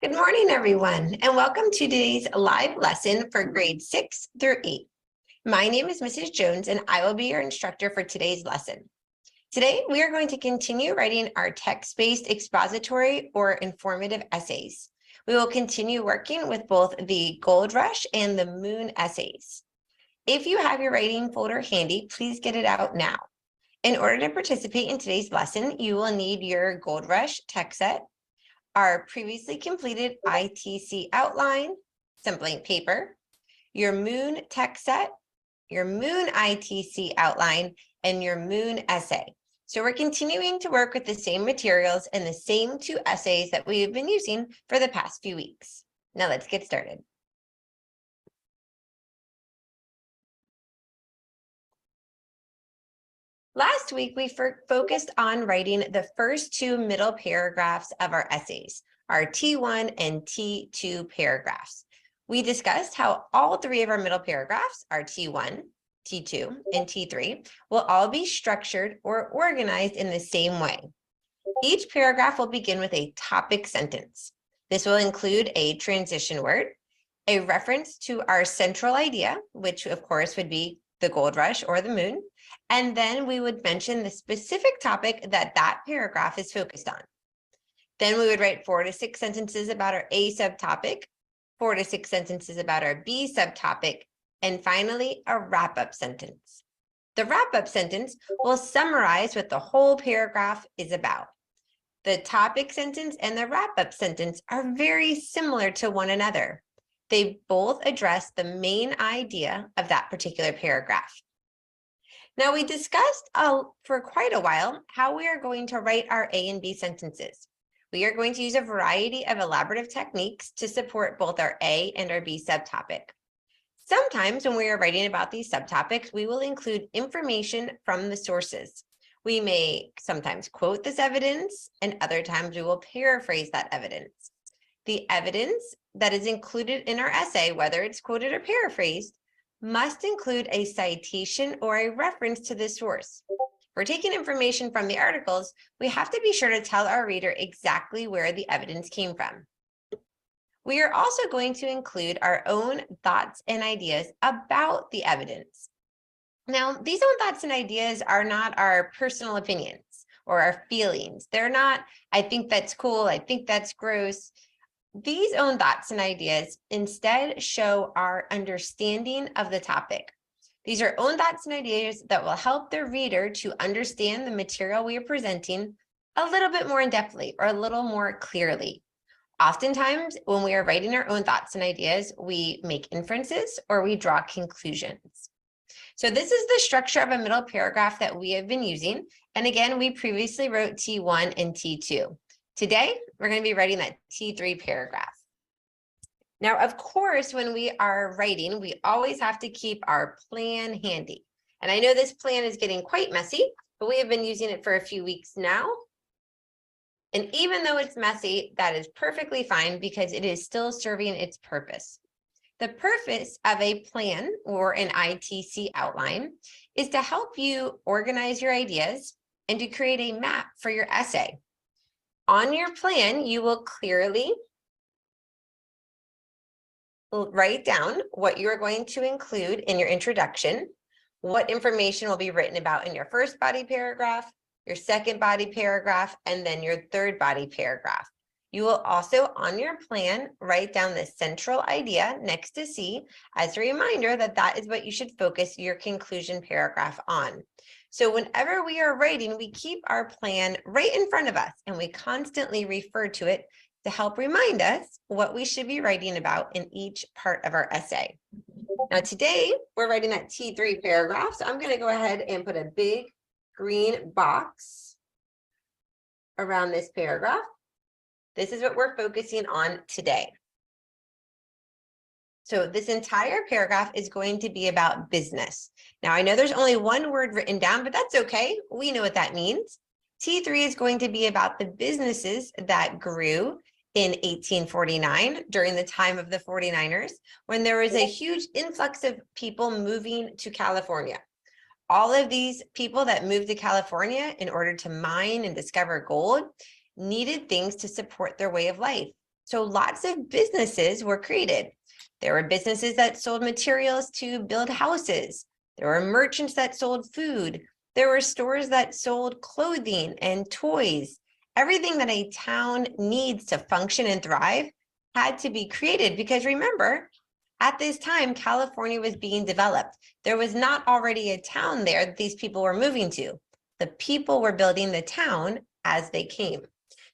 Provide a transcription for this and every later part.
Good morning, everyone, and welcome to today's live lesson for grades 6 through 8. My name is Mrs. Jones, and I will be your instructor for today's lesson. Today, we are going to continue writing our text-based expository or informative essays. We will continue working with both the Gold Rush and the Moon essays. If you have your writing folder handy, please get it out now. In order to participate in today's lesson, you will need your Gold Rush text set, our previously completed ITC outline, some blank paper, your Moon text set, your Moon ITC outline, and your Moon essay. So we're continuing to work with the same materials and the same two essays that we have been using for the past few weeks. Now let's get started. Last week, we focused on writing the first two middle paragraphs of our essays, our T1 and T2 paragraphs. We discussed how all three of our middle paragraphs, our T1, T2, and T3, will all be structured or organized in the same way. Each paragraph will begin with a topic sentence. This will include a transition word, a reference to our central idea, which of course would be the Gold Rush or the Moon, and then we would mention the specific topic that that paragraph is focused on. Then we would write 4 to 6 sentences about our A subtopic, 4 to 6 sentences about our B subtopic, and finally a wrap-up sentence. The wrap-up sentence will summarize what the whole paragraph is about. The topic sentence and the wrap-up sentence are very similar to one another. They both address the main idea of that particular paragraph. Now, we discussed for quite a while how we are going to write our A and B sentences. We are going to use a variety of elaborative techniques to support both our A and our B subtopic. Sometimes when we are writing about these subtopics, we will include information from the sources. We may sometimes quote this evidence, and other times we will paraphrase that evidence. The evidence that is included in our essay, whether it's quoted or paraphrased, must include a citation or a reference to the source. If we're taking information from the articles, we have to be sure to tell our reader exactly where the evidence came from. We are also going to include our own thoughts and ideas about the evidence. Now, these own thoughts and ideas are not our personal opinions or our feelings. They're not, I think that's cool, I think that's gross. These own thoughts and ideas instead show our understanding of the topic. These are own thoughts and ideas that will help the reader to understand the material we are presenting a little bit more in-depthly or a little more clearly. Oftentimes, when we are writing our own thoughts and ideas, we make inferences or we draw conclusions. So this is the structure of a middle paragraph that we have been using. And again, we previously wrote T1 and T2. Today, we're going to be writing that T3 paragraph. Now, of course, when we are writing, we always have to keep our plan handy. And I know this plan is getting quite messy, but we have been using it for a few weeks now. And even though it's messy, that is perfectly fine because it is still serving its purpose. The purpose of a plan or an ITC outline is to help you organize your ideas and to create a map for your essay. On your plan, you will clearly write down what you are going to include in your introduction, what information will be written about in your first body paragraph, your second body paragraph, and then your third body paragraph. You will also, on your plan, write down the central idea next to C as a reminder that that is what you should focus your conclusion paragraph on. So whenever we are writing, we keep our plan right in front of us and we constantly refer to it to help remind us what we should be writing about in each part of our essay. Now today, we're writing that T3 paragraph, so I'm going to go ahead and put a big green box around this paragraph. This is what we're focusing on today. So this entire paragraph is going to be about business. Now, I know there's only one word written down, but that's okay. We know what that means. T3 is going to be about the businesses that grew in 1849 during the time of the 49ers, when there was a huge influx of people moving to California. All of these people that moved to California in order to mine and discover gold needed things to support their way of life. So lots of businesses were created. There were businesses that sold materials to build houses. There were merchants that sold food. There were stores that sold clothing and toys. Everything that a town needs to function and thrive had to be created because remember, at this time, California was being developed. There was not already a town there that these people were moving to. The people were building the town as they came.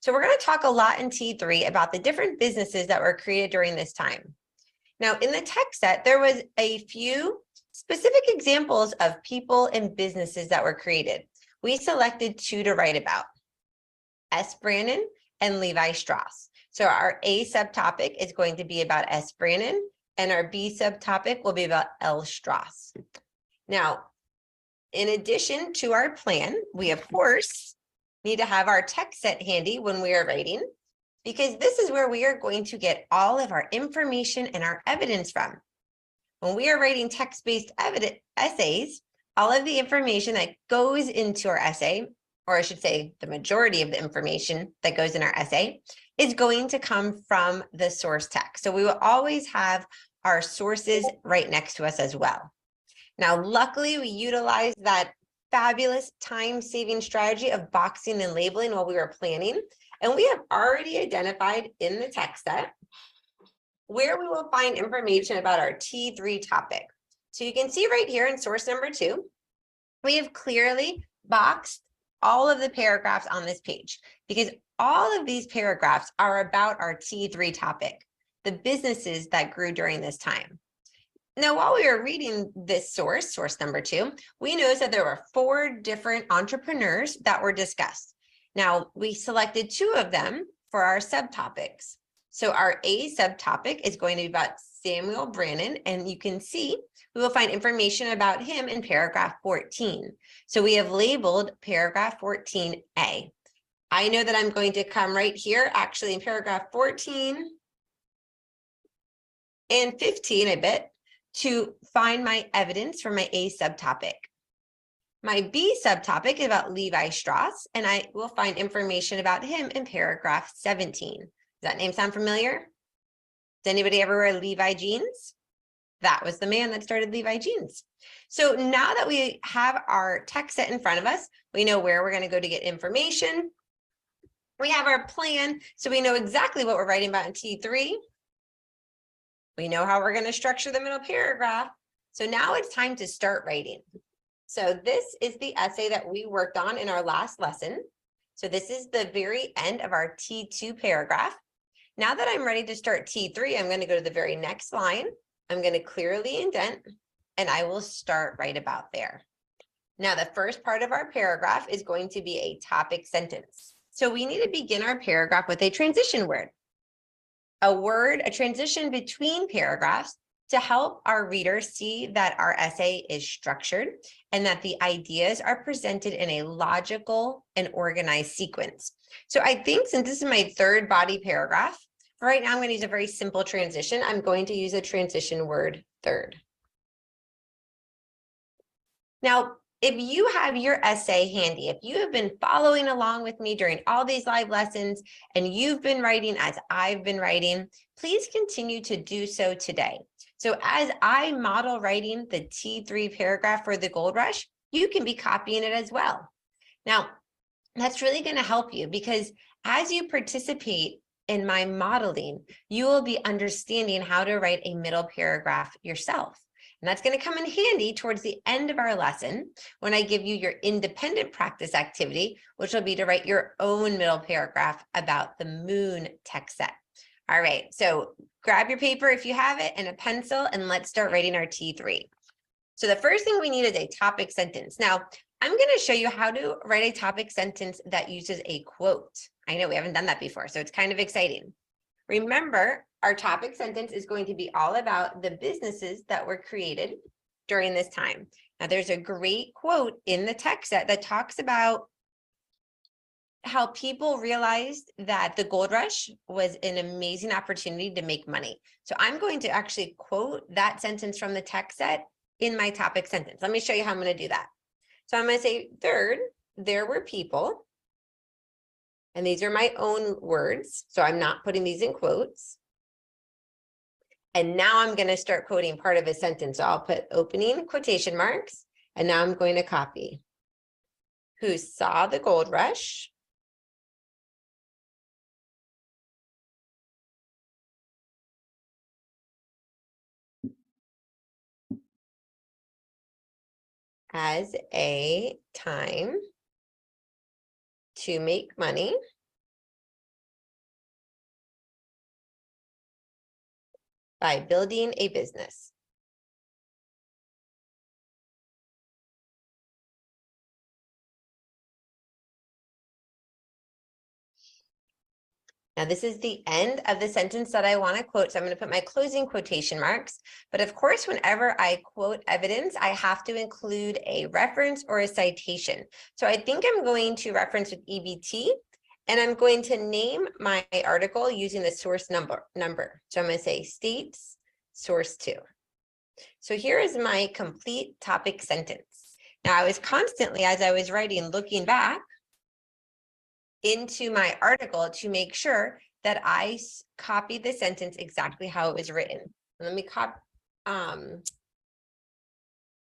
So we're going to talk a lot in T3 about the different businesses that were created during this time. Now, in the text set, there was a few specific examples of people and businesses that were created. We selected two to write about, S. Brannan and Levi Strauss. So our A subtopic is going to be about S. Brannan, and our B subtopic will be about L. Strauss. Now, in addition to our plan, we of course need to have our text set handy when we are writing, because this is where we are going to get all of our information and our evidence from. When we are writing text-based essays, all of the information that goes into our essay, or I should say the majority of the information that goes in our essay, is going to come from the source text. So we will always have our sources right next to us as well. Now, luckily, we utilized that fabulous time-saving strategy of boxing and labeling while we were planning. And we have already identified in the text set where we will find information about our T3 topic. So you can see right here in source number 2, we have clearly boxed all of the paragraphs on this page because all of these paragraphs are about our T3 topic, the businesses that grew during this time. Now, while we were reading this source number 2, we noticed that there were 4 different entrepreneurs that were discussed. Now, we selected 2 of them for our subtopics. So our A subtopic is going to be about Samuel Brannan, and you can see we will find information about him in paragraph 14. So we have labeled paragraph 14A. I know that I'm going to come right here, actually in paragraph 14 and 15, I bet, to find my evidence for my A subtopic. My B subtopic is about Levi Strauss, and I will find information about him in paragraph 17. Does that name sound familiar? Does anybody ever wear Levi jeans? That was the man that started Levi jeans. So now that we have our text set in front of us, we know where we're going to go to get information. We have our plan, so we know exactly what we're writing about in T3. We know how we're going to structure the middle paragraph. So now it's time to start writing. So this is the essay that we worked on in our last lesson. So this is the very end of our T2 paragraph. Now that I'm ready to start T3, I'm going to go to the very next line. I'm going to clearly indent, and I will start right about there. Now, the first part of our paragraph is going to be a topic sentence. So we need to begin our paragraph with a transition word. A transition between paragraphs to help our readers see that our essay is structured and that the ideas are presented in a logical and organized sequence. So I think since this is my third body paragraph, for right now I'm going to use a very simple transition. I'm going to use a transition word third. Now, if you have your essay handy, if you have been following along with me during all these live lessons and you've been writing as I've been writing, please continue to do so today. So as I model writing the T3 paragraph for the Gold Rush, you can be copying it as well. Now, that's really going to help you because as you participate in my modeling, you will be understanding how to write a middle paragraph yourself. And that's going to come in handy towards the end of our lesson when I give you your independent practice activity, which will be to write your own middle paragraph about the moon text set. All right, so grab your paper if you have it and a pencil, and let's start writing our T3. So the first thing we need is a topic sentence. Now, I'm going to show you how to write a topic sentence that uses a quote. I know we haven't done that before, so it's kind of exciting. Remember, our topic sentence is going to be all about the businesses that were created during this time. Now, there's a great quote in the text set that talks about how people realized that the gold rush was an amazing opportunity to make money. So I'm going to actually quote that sentence from the text set in my topic sentence. Let me show you how I'm going to do that. So I'm going to say, third, there were people And these are my own words, so I'm not putting these in quotes. And now I'm going to start quoting part of a sentence. So I'll put opening quotation marks, and now I'm going to copy. Who saw the gold rush as a time to make money by building a business. Now, this is the end of the sentence that I want to quote, so I'm going to put my closing quotation marks. But of course, whenever I quote evidence, I have to include a reference or a citation. So I think I'm going to reference with EBT, and I'm going to name my article using the source number. So I'm going to say states source 2. So here is my complete topic sentence. Now, I was constantly, as I was writing, looking back into my article to make sure that I copied the sentence exactly how it was written. Let me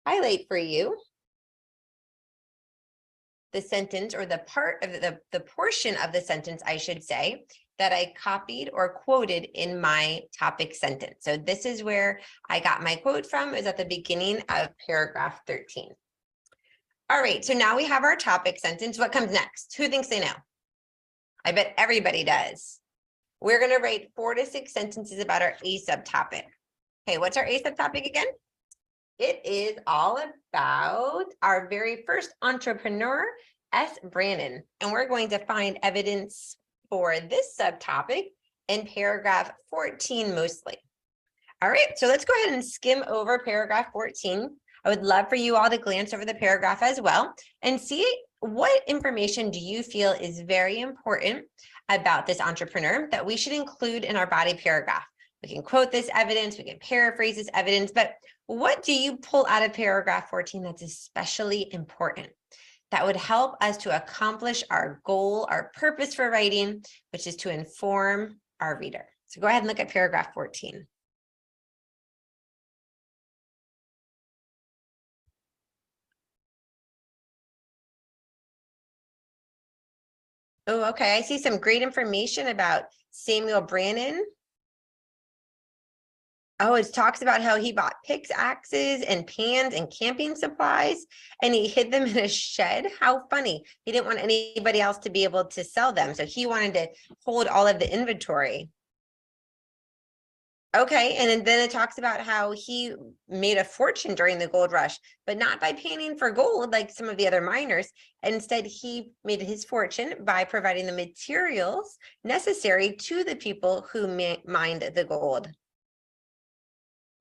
highlight for you the sentence, or the part of the portion of the sentence, I should say, that I copied or quoted in my topic sentence. So this is where I got my quote from, is at the beginning of paragraph 13. All right, so now we have our topic sentence. What comes next? Who thinks they know? I bet everybody does. We're going to write 4 to 6 sentences about our A subtopic. Okay, what's our A subtopic again? It is all about our very first entrepreneur, S. Brannon. And we're going to find evidence for this subtopic in paragraph 14 mostly. All right, so let's go ahead and skim over paragraph 14. I would love for you all to glance over the paragraph as well and see what information do you feel is very important about this entrepreneur that we should include in our body paragraph. We can quote this evidence, we can paraphrase this evidence, but what do you pull out of paragraph 14 that's especially important, that would help us to accomplish our goal, our purpose for writing, which is to inform our reader? So go ahead and look at paragraph 14. Oh, okay. I see some great information about Samuel Brannon. Oh, it talks about how he bought pickaxes and pans and camping supplies, and he hid them in a shed. How funny. He didn't want anybody else to be able to sell them, so he wanted to hold all of the inventory. Okay, and then it talks about how he made a fortune during the gold rush, but not by panning for gold like some of the other miners. Instead, he made his fortune by providing the materials necessary to the people who mined the gold.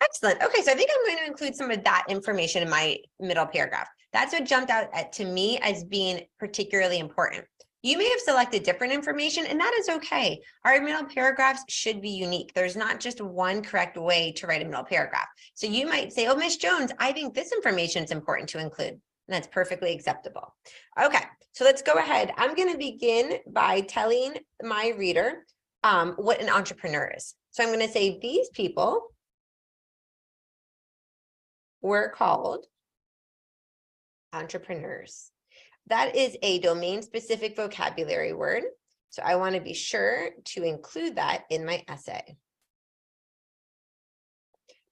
Excellent. Okay, so I think I'm going to include some of that information in my middle paragraph. That's what jumped out to me as being particularly important. You may have selected different information, and that is okay. Our middle paragraphs should be unique. There's not just one correct way to write a middle paragraph. So you might say, oh, Miss Jones, I think this information is important to include. And that's perfectly acceptable. Okay, so let's go ahead. I'm going to begin by telling my reader what an entrepreneur is. So I'm going to say these people were called entrepreneurs. That is a domain-specific vocabulary word, so I want to be sure to include that in my essay.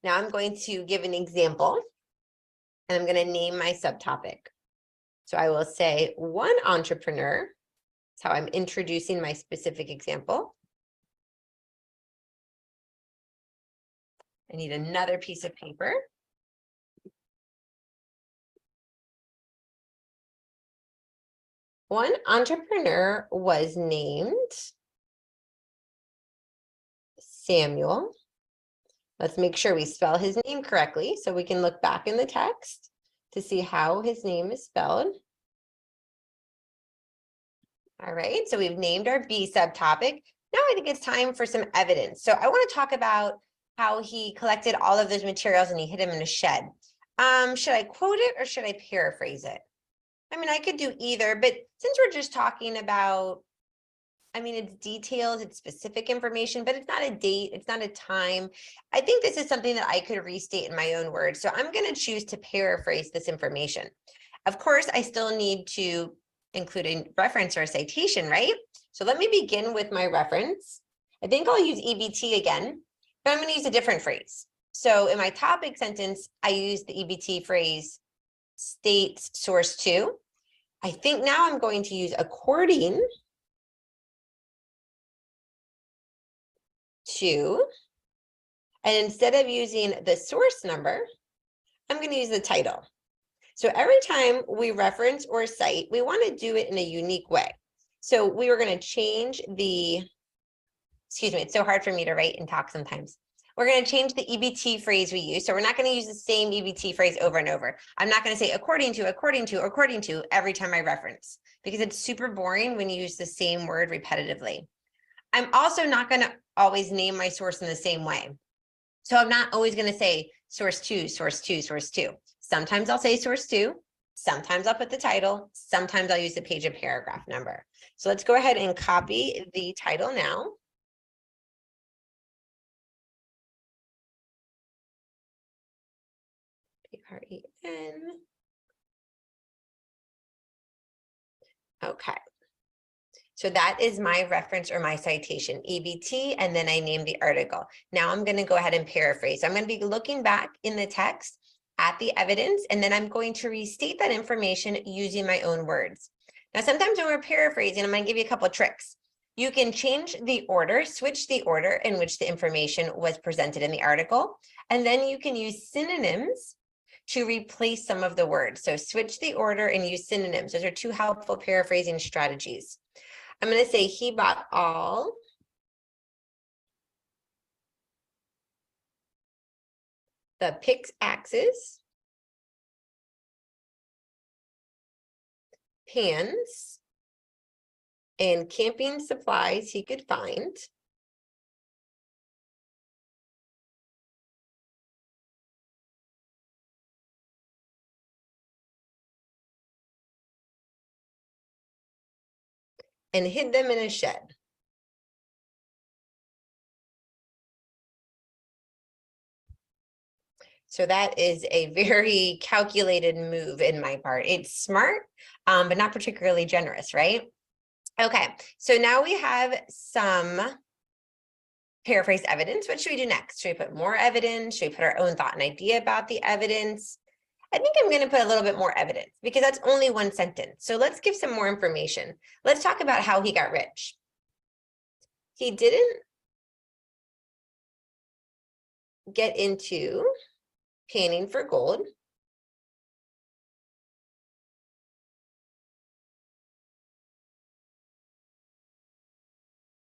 Now I'm going to give an example, and I'm going to name my subtopic. So I will say one entrepreneur. That's how I'm introducing my specific example. I need another piece of paper. One entrepreneur was named Samuel. Let's make sure we spell his name correctly so we can look back in the text to see how his name is spelled. All right, so we've named our B subtopic. Now I think it's time for some evidence. So I want to talk about how he collected all of those materials and he hid them in a shed. Should I quote it or should I paraphrase it? I mean, I could do either, but since we're just talking about I mean, it's details, it's specific information, but it's not a date, it's not a time. I think this is something that I could restate in my own words. So I'm going to choose to paraphrase this information. Of course, I still need to include a reference or a citation, right? So let me begin with my reference. I think I'll use EBT again, but I'm going to use a different phrase. So in my topic sentence, I use the EBT phrase states source to. I think now I'm going to use according to, and instead of using the source number, I'm going to use the title. So every time we reference or cite, we want to do it in a unique way. So we were going to change the, excuse me, it's so hard for me to write and talk sometimes. We're going to change the EBT phrase we use. So we're not going to use the same EBT phrase over and over. I'm not going to say according to every time I reference, because it's super boring when you use the same word repetitively. I'm also not going to always name my source in the same way. So I'm not always going to say source two, source two, source two. Sometimes I'll say source two. Sometimes I'll put the title. Sometimes I'll use the page and paragraph number. So let's go ahead and copy the title now. P-R-E-N. Okay. So that is my reference or my citation, EBT, and then I name the article. Now I'm going to go ahead and paraphrase. I'm going to be looking back in the text at the evidence, and then I'm going to restate that information using my own words. Now, sometimes when we're paraphrasing, I'm going to give you a couple of tricks. You can change the order, switch the order in which the information was presented in the article, and then you can use synonyms to replace some of the words. So switch the order and use synonyms. Those are two helpful paraphrasing strategies. I'm going to say he bought all the pickaxes, pans, and camping supplies he could find. And hid them in a shed. So that is a very calculated move in my part. It's smart, but not particularly generous, right? Okay, so now we have some paraphrase evidence. What should we do next? Should we put more evidence? Should we put our own thought and idea about the evidence? I think I'm going to put a little bit more evidence because that's only one sentence. So let's give some more information. Let's talk about how he got rich. He didn't get into panning for gold.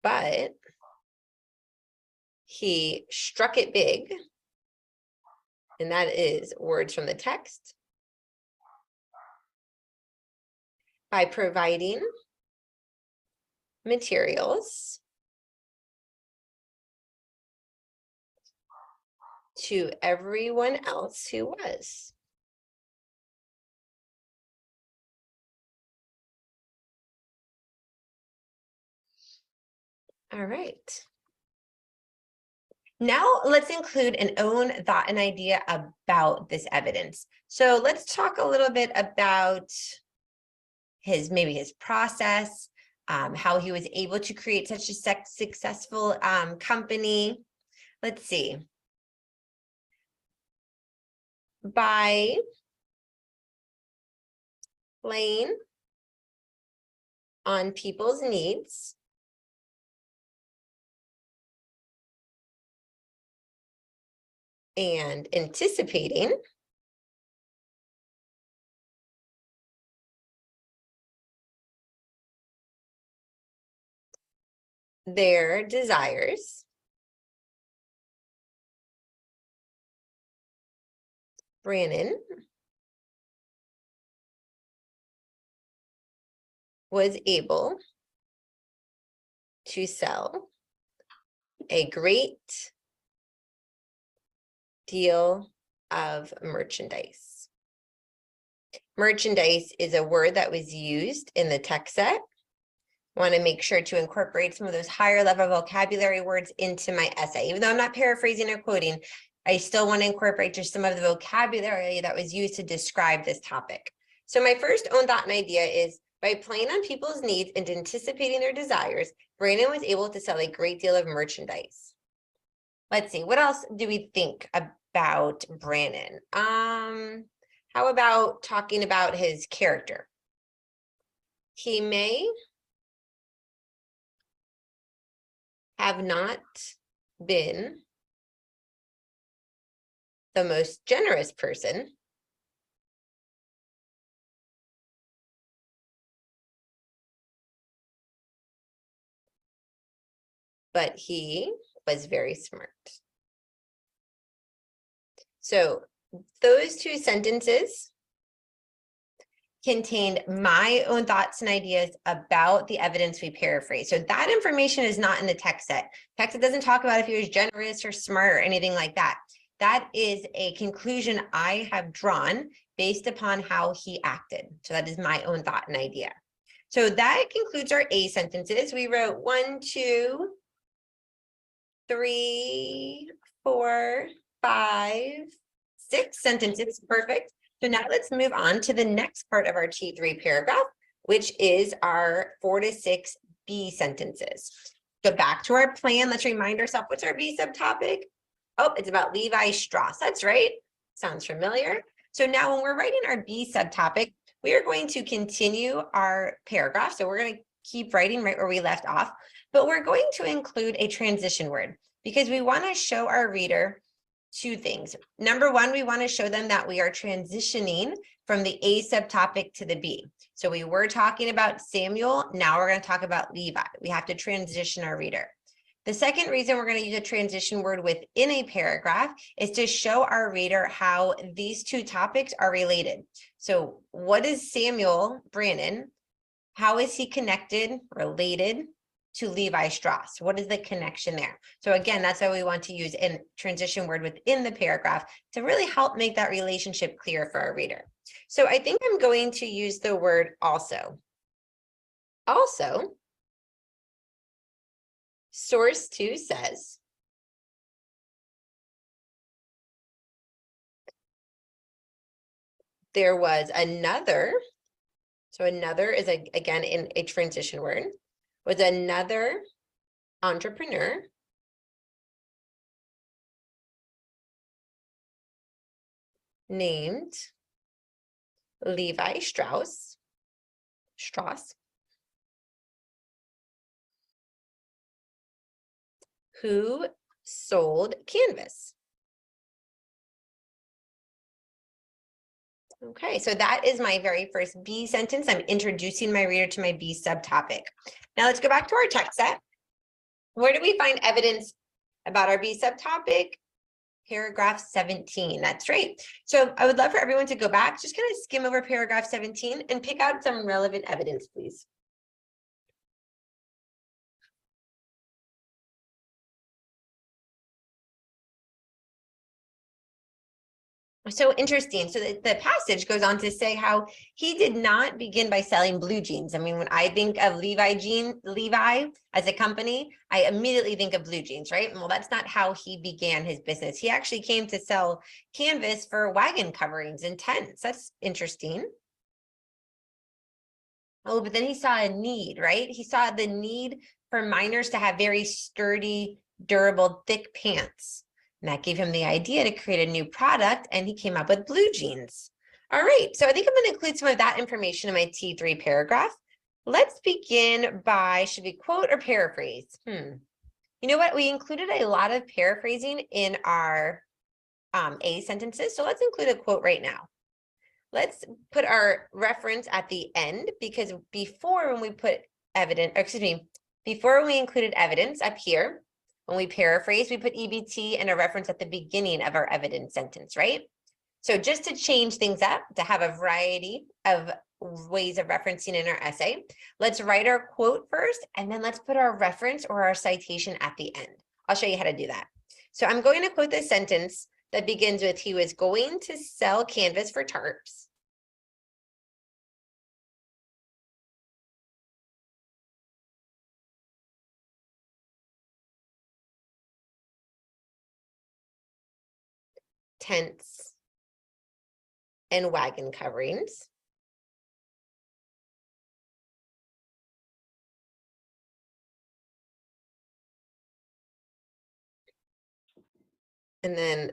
But he struck it big. And that is words from the text. By providing materials to everyone else who was. All right. Now let's include an own thought and idea about this evidence. So let's talk a little bit about maybe his process, how he was able to create such a successful company. Let's see. By playing on people's needs, and anticipating their desires, Brannon was able to sell a great deal of merchandise. Merchandise is a word that was used in the text set Want to make sure to incorporate some of those higher level vocabulary words into my essay. Even though I'm not paraphrasing or quoting, I still want to incorporate just some of the vocabulary that was used to describe this topic. So my first own thought and idea is, by playing on people's needs and anticipating their desires, Brandon was able to sell a great deal of merchandise. Let's see, what else do we think about Brandon? How about talking about his character? He may have not been the most generous person, but he was very smart. So those two sentences contained my own thoughts and ideas about the evidence we paraphrase. So that information is not in the text set. Text set doesn't talk about if he was generous or smart or anything like that. That is a conclusion I have drawn based upon how he acted. So that is my own thought and idea. So that concludes our A sentences. We wrote 1, 2, 3, 4, 5, 6 sentences. Perfect. So now let's move on to the next part of our T3 paragraph, which is our 4 to 6 B sentences. So back to our plan. Let's remind ourselves, what's our B subtopic? Oh, it's about Levi Strauss. That's right. Sounds familiar. So now when we're writing our B subtopic, we are going to continue our paragraph. So we're going to keep writing right where we left off, but we're going to include a transition word because we want to show our reader two things. Number one, we want to show them that we are transitioning from the A subtopic to the B. So we were talking about Samuel. Now we're going to talk about Levi. We have to transition our reader. The second reason we're going to use a transition word within a paragraph is to show our reader how these two topics are related. So what is Samuel Brannon? How is he connected, related to Levi Strauss? What is the connection there? So again, that's why we want to use a transition word within the paragraph to really help make that relationship clear for our reader. So I think I'm going to use the word also. Also, source 2 says, there was another, so another is again in a transition word, was another entrepreneur named Levi Strauss, who sold canvas. Okay, so that is my very first B sentence. I'm introducing my reader to my B subtopic. Now let's go back to our text set. Where do we find evidence about our B subtopic? Paragraph 17, that's right. So I would love for everyone to go back, just kind of skim over paragraph 17 and pick out some relevant evidence, please. So interesting. So the passage goes on to say how he did not begin by selling blue jeans. I mean, when I think of Levi as a company, I immediately think of blue jeans, right? Well, that's not how he began his business. He actually came to sell canvas for wagon coverings and tents. That's interesting. Oh, but then he saw a need, right? He saw the need for miners to have very sturdy, durable, thick pants. And that gave him the idea to create a new product, and he came up with blue jeans. All right, so I think I'm going to include some of that information in my T3 paragraph. Let's begin by, should we quote or paraphrase? You know what? We included a lot of paraphrasing in our A sentences, so let's include a quote right now. Let's put our reference at the end, because before when we put evidence, before we included evidence up here, when we paraphrase, we put EBT and a reference at the beginning of our evidence sentence, right? So just to change things up, to have a variety of ways of referencing in our essay, let's write our quote first, and then let's put our reference or our citation at the end. I'll show you how to do that. So I'm going to quote this sentence that begins with, he was going to sell canvas for tarps. tents, and wagon coverings. And then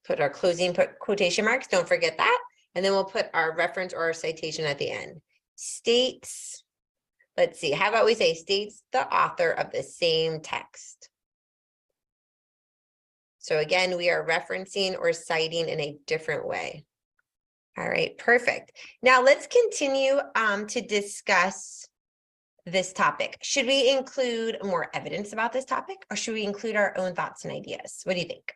put our closing quotation marks. Don't forget that. And then we'll put our reference or our citation at the end. States, let's see, how about we say states the author of the same text. So again, we are referencing or citing in a different way. All right, perfect. Now let's continue to discuss this topic. Should we include more evidence about this topic, or should we include our own thoughts and ideas? What do you think?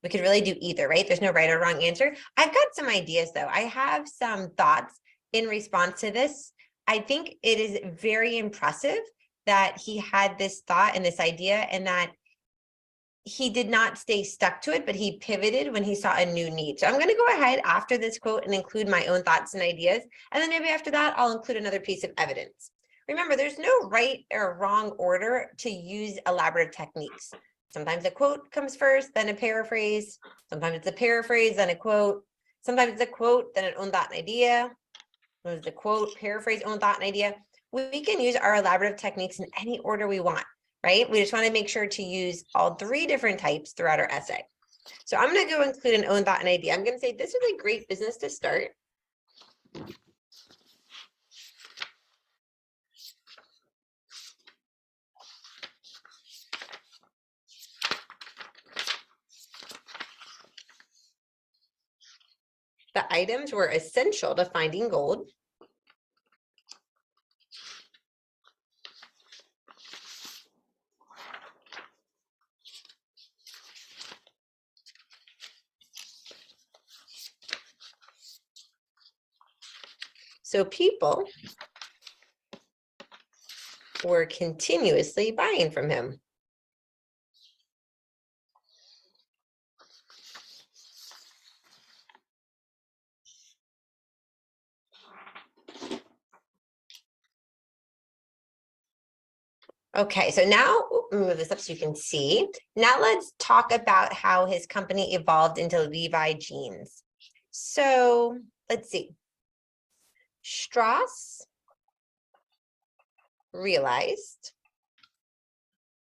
We could really do either, right? There's no right or wrong answer. I've got some ideas though. I have some thoughts in response to this. I think it is very impressive that he had this thought and this idea, and that he did not stay stuck to it, but he pivoted when he saw a new need. So I'm going to go ahead after this quote and include my own thoughts and ideas. And then maybe after that, I'll include another piece of evidence. Remember, there's no right or wrong order to use elaborative techniques. Sometimes a quote comes first, then a paraphrase. Sometimes it's a paraphrase, then a quote. Sometimes it's a quote, then an own thought and idea. Sometimes it's a quote, paraphrase, own thought and idea. We can use our elaborative techniques in any order we want, right? We just want to make sure to use all three different types throughout our essay. So I'm going to go include an own thought and idea. I'm going to say this is a great business to start. The items were essential to finding gold. So people were continuously buying from him. Okay, so now move this up so you can see. Now let's talk about how his company evolved into Levi Jeans. So let's see. Strauss realized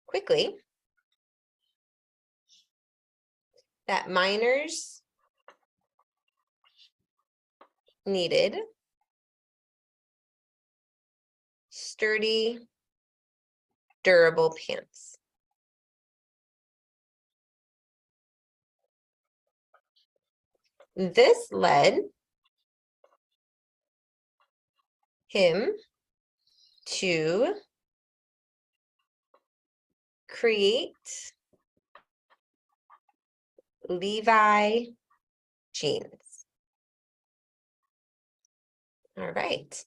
quickly that miners needed sturdy, durable pants. This led him to create Levi Jeans. All right.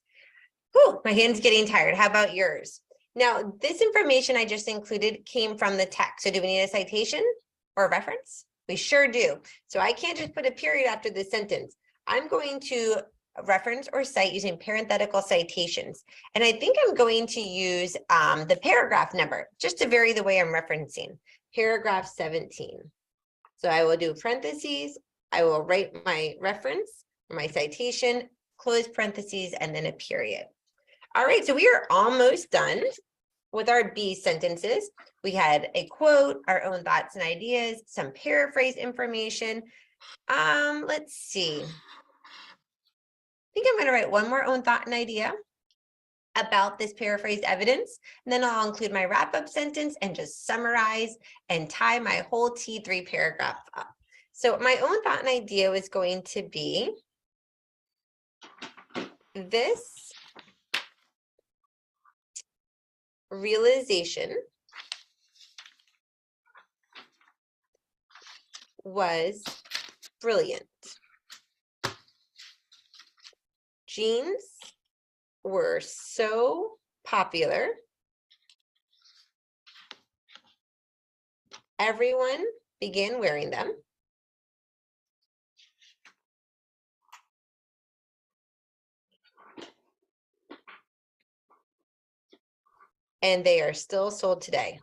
Whew, my hand's getting tired. How about yours? Now, this information I just included came from the text. So do we need a citation or a reference? We sure do. So I can't just put a period after this sentence. I'm going to reference or cite using parenthetical citations. And I think I'm going to use the paragraph number just to vary the way I'm referencing. Paragraph 17. So I will do parentheses. I will write my reference, my citation, close parentheses, and then a period. All right, so we are almost done with our B sentences. We had a quote, our own thoughts and ideas, some paraphrase information. Let's see. I think I'm going to write one more own thought and idea about this paraphrased evidence, and then I'll include my wrap-up sentence and just summarize and tie my whole T3 paragraph up. So my own thought and idea was going to be this realization was brilliant. Jeans were so popular. Everyone began wearing them. And they are still sold today.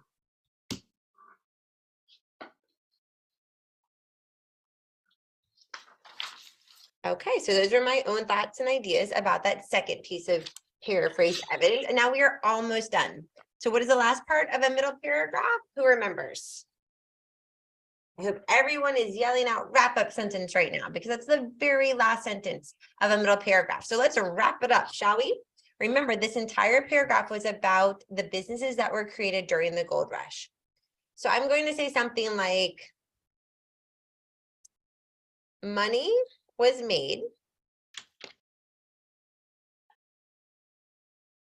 Okay, so those are my own thoughts and ideas about that second piece of paraphrase evidence. And now we are almost done. So what is the last part of a middle paragraph? Who remembers? I hope everyone is yelling out wrap-up sentence right now, because that's the very last sentence of a middle paragraph. So let's wrap it up, shall we? Remember, this entire paragraph was about the businesses that were created during the gold rush. So I'm going to say something like, money was made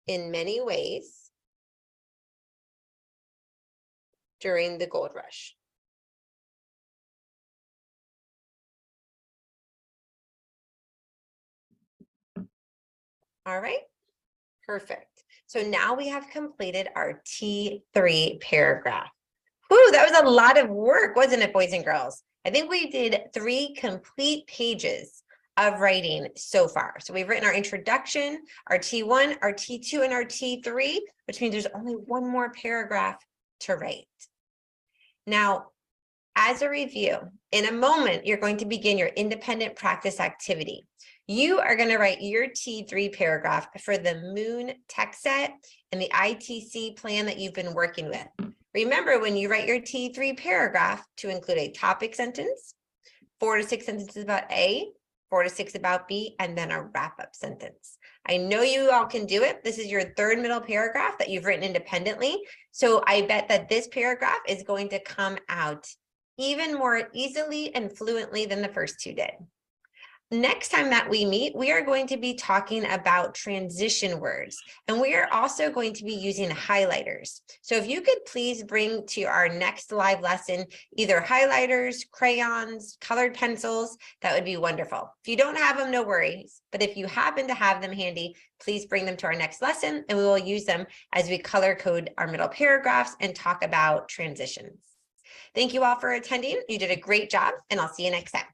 in many ways during the gold rush. All right, perfect. So now we have completed our T3 paragraph. Whew, that was a lot of work, wasn't it, boys and girls? I think we did 3 complete pages of writing so far. So we've written our introduction, our T1, our T2, and our T3, which means there's only one more paragraph to write. Now, as a review, in a moment, you're going to begin your independent practice activity. You are going to write your T3 paragraph for the Moon tech set and the ITC plan that you've been working with. Remember, when you write your T3 paragraph, to include a topic sentence, 4 to 6 sentences about A, 4 to 6 about B, and then a wrap-up sentence. I know you all can do it. This is your third middle paragraph that you've written independently. So I bet that this paragraph is going to come out even more easily and fluently than the first 2 did. Next time that we meet, we are going to be talking about transition words, and we are also going to be using highlighters. So if you could please bring to our next live lesson either highlighters, crayons, colored pencils, that would be wonderful. If you don't have them, no worries. But if you happen to have them handy, please bring them to our next lesson, and we will use them as we color code our middle paragraphs and talk about transitions. Thank you all for attending. You did a great job, and I'll see you next time.